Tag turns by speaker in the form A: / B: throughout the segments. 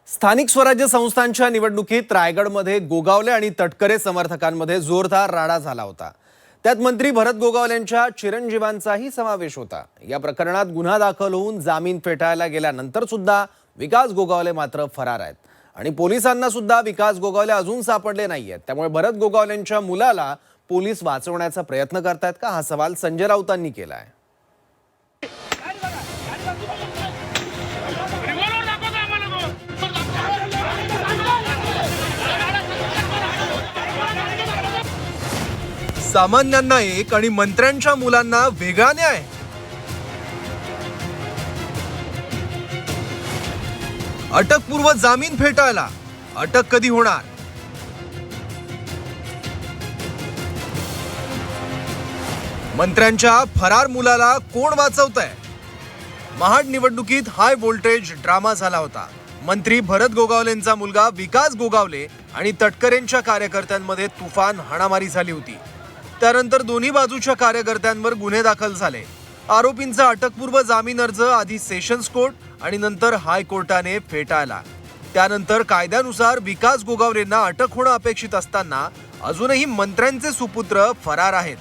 A: स्थानिक स्वराज्य संस्थांच्या निवडणुकीत रायगडमध्ये गोगावले आणि तटकरे समर्थकांमध्ये जोरदार राडा झाला होता। त्यात मंत्री भरत गोगावलेंच्या चिरंजीवांचाही समावेश होता। या प्रकरणात गुन्हा दाखल होऊन जामीन फेटाळला गेल्यानंतर सुद्धा विकास गोगावले मात्र फरार आहेत आणि पोलिसांना सुद्धा विकास गोगावले अजून सापडले नाहीयेत। त्यामुळे भरत गोगावलेंच्या मुलाला पोलीस वाचवण्याचा प्रयत्न करतायत का, हा सवाल संजय राऊतांनी केलाय। सामान्यांना एक आणि मंत्र्यांच्या मुलांना वेगळा न्याय। अटकपूर्व जामीन फेटाळला, अटक कधी होणार? मंत्र्यांच्या फरार मुलाला कोण वाचवतंय? महाड निवडणुकीत हाय व्होल्टेज ड्रामा झाला होता। मंत्री भरत गोगावलेंचा मुलगा विकास गोगावले आणि तटकरेंच्या कार्यकर्त्यांमध्ये तुफान हाणामारी झाली होती। त्यानंतर दोन्ही बाजूच्या कार्यकर्त्यांवर गुन्हे दाखल झाले। आरोपींचा अटकपूर्व जामीन अर्ज आधी सेशन्स कोर्ट आणि नंतर हायकोर्टाने फेटाळला। त्यानंतर कायद्यानुसार विकास गोगावलेंना अटक होणं अपेक्षित असताना अजूनही मंत्र्यांचे सुपुत्र फरार आहेत।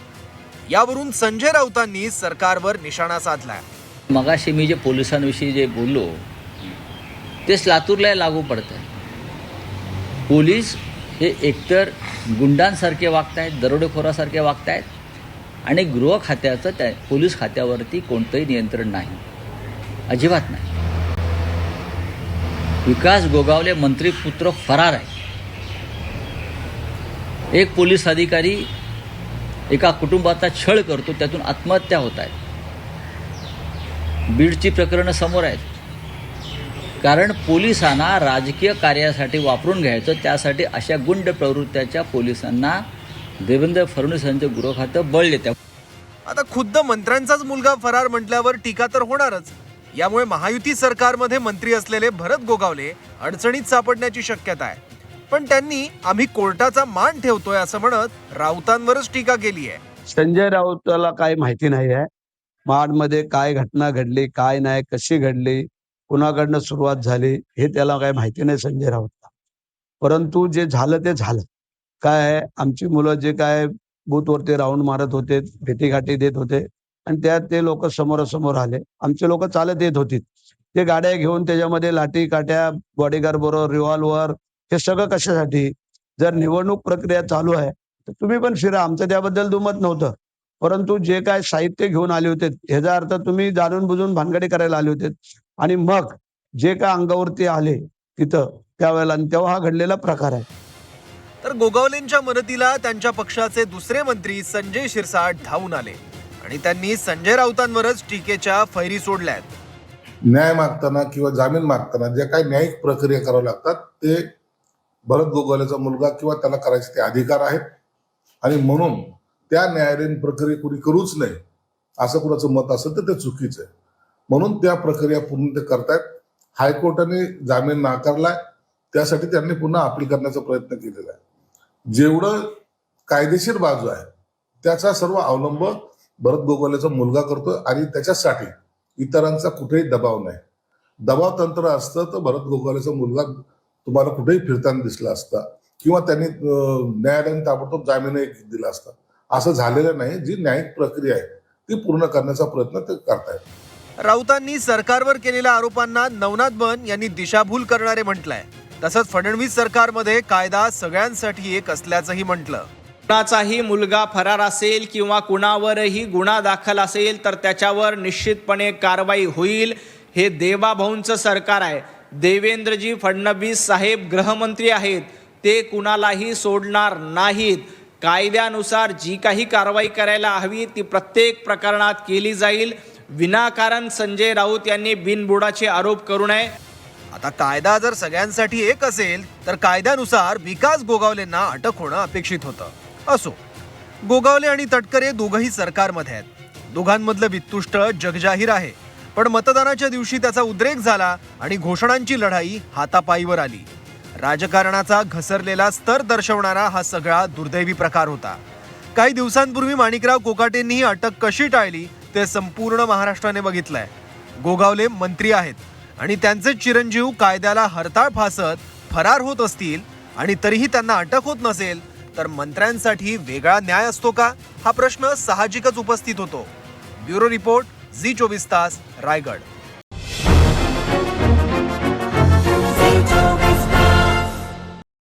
A: यावरून संजय राऊतांनी सरकारवर निशाणा साधलाय।
B: मगाशी मी जे पोलिसांविषयी जे बोललो तेच लातूरला लागू पडत आहे। पोलीस हे एकतर गुंडांसारखे वागतायत, दरोडेखोरासारखे वागतायत आणि गृह खात्याचं त्या पोलीस खात्यावरती कोणतंही नियंत्रण नाही, अजिबात नाही। विकास गोगावले मंत्रीपुत्र फरार आहे। एक पोलीस अधिकारी एका कुटुंबाचा छळ करतो, त्यातून आत्महत्या होत आहेत। बीडची प्रकरणं समोर आहेत, कारण पोलिसांना राजकीय कार्यासाठी वापरून घ्यायचं, त्यासाठी अशा गुंड प्रवृत्त्याच्या पोलिसांना देवेंद्र फडणवीस यांचे गृह खातं बळ देतं।
A: आता खुद्द मंत्र्यांचाच मुलगा फरार म्हटल्यावर टीका तर होणारच। यामुळे महायुती सरकारमध्ये मंत्री असलेले भरत गोगावले अडचणीत सापडण्याची शक्यता आहे। पण त्यांनी आम्ही कोर्टाचा मान ठेवतोय असं म्हणत राऊतांवरच टीका केली आहे।
C: संजय राऊताला काही माहिती नाही आहे महाडमध्ये काय घटना घडली, काय नाही, कशी घडली, कुणाकडनं सुरुवात झाली, हे त्याला काही माहिती नाही संजय राऊतला। परंतु जे झालं ते झालं। काय आमची मुलं जे काय बूथवरती राऊंड मारत होते, भेटीगाठी देत होते आणि त्यात ते लोक समोरासमोर आले। आमचे लोक चालत येत होते, ते गाड्या घेऊन त्याच्यामध्ये लाठी काट्या, बॉडीगार्ड बरोबर रिव्हॉल्वर, हे सगळं कशासाठी? जर निवडणूक प्रक्रिया चालू आहे तर तुम्ही पण फिरा, आमचं त्याबद्दल दुमत नव्हतं। परंतु जे काय साहित्य घेऊन आले होते ह्याचा अर्थ तुम्ही जाणून बुजून भानगडी करायला आले होते आणि मग जे काय अंगावरती आले तिथं त्यावेळेला, तेव्हा हा घडलेला प्रकार आहे।
A: तर गोगावलेंच्या मदतीला त्यांच्या पक्षाचे दुसरे मंत्री संजय शिरसाट धावून आले आणि त्यांनी संजय राऊतांवरच टीकेच्या फैरी सोडल्यात।
D: न्याय मागताना किंवा जामीन मागताना जे काही न्यायिक प्रक्रिया कराव्या लागतात ते भरत गोगावलेचा मुलगा किंवा त्याला करायचे ते अधिकार आहेत आणि म्हणून त्या न्यायालयीन प्रक्रिया कुणी करूच नये असं कुणाचं मत असेल तर ते चुकीचं आहे। म्हणून त्या प्रक्रिया पूर्ण ते करतायत। हायकोर्टाने जामीन नाकारलाय, त्यासाठी त्यांनी पुन्हा अपील करण्याचा प्रयत्न केलेला आहे। जेवढं कायदेशीर बाजू आहे त्याचा सर्व अवलंब भरत गोगावलेचा मुलगा करतो आणि त्याच्यासाठी इतरांचा कुठेही दबाव नाही। दबाव तंत्र असतं तर भरत गोगावलेचा मुलगा तुम्हाला कुठेही फिरताना दिसला असता किंवा त्यांनी न्यायालयाने ताबडतोब जामीनही दिला असता। असं झालेलं नाही। जी न्यायिक प्रक्रिया आहे ती पूर्ण करण्याचा प्रयत्न ते करतायत।
A: राऊतांनी सरकारवर केलेल्या आरोपांना नवनाथ बन यांनी दिशाभूल करणारे म्हटलंय। तसंच फडणवीस सरकारमध्ये कायदा सगळ्यांसाठी एक असल्याचंही म्हटलं।
E: कुणाचाही मुलगा फरार असेल किंवा कुणावरही गुन्हा दाखल असेल तर त्याच्यावर निश्चितपणे कारवाई होईल। हे देवाभाऊंचं सरकार आहे। देवेंद्रजी फडणवीस साहेब गृहमंत्री आहेत, ते कुणालाही सोडणार नाहीत। कायद्यानुसार जी काही कारवाई करायला हवी ती प्रत्येक प्रकरणात केली जाईल। विनाकारण संजय राऊत यांनी बिनबुडाचे आरोप करू नये।
A: आता कायदा जर सगळ्यांसाठी एक असेल तर कायद्यानुसार विकास गोगावलेंना अटक होणं अपेक्षित होतं। असो, गोगावले आणि तटकरे दोघंही सरकारमध्ये आहेत। दोघांमधलं वित्तुष्ट जगजाहीर आहे, पण मतदानाच्या दिवशी त्याचा उद्रेक झाला आणि घोषणांची लढाई हातापायीवर आली। राजकारणाचा घसरलेला स्तर दर्शवणारा हा सगळा दुर्दैवी प्रकार होता। काही दिवसांपूर्वी माणिकराव कोकाटेंनी ही अटक कशी टाळली ते संपूर्ण महाराष्ट्राने बघितलंय। गोगावले मंत्री आहेत आणि त्यांचे चिरंजीव कायद्याला हरताळ फासत फरार होत असतील आणि तरीही त्यांना अटक होत नसेल तर मंत्र्यांसाठी वेगळा न्याय असतो का, हा प्रश्न साहजिकच उपस्थित होतो. ब्युरो रिपोर्ट, झी 24 तास, रायगड.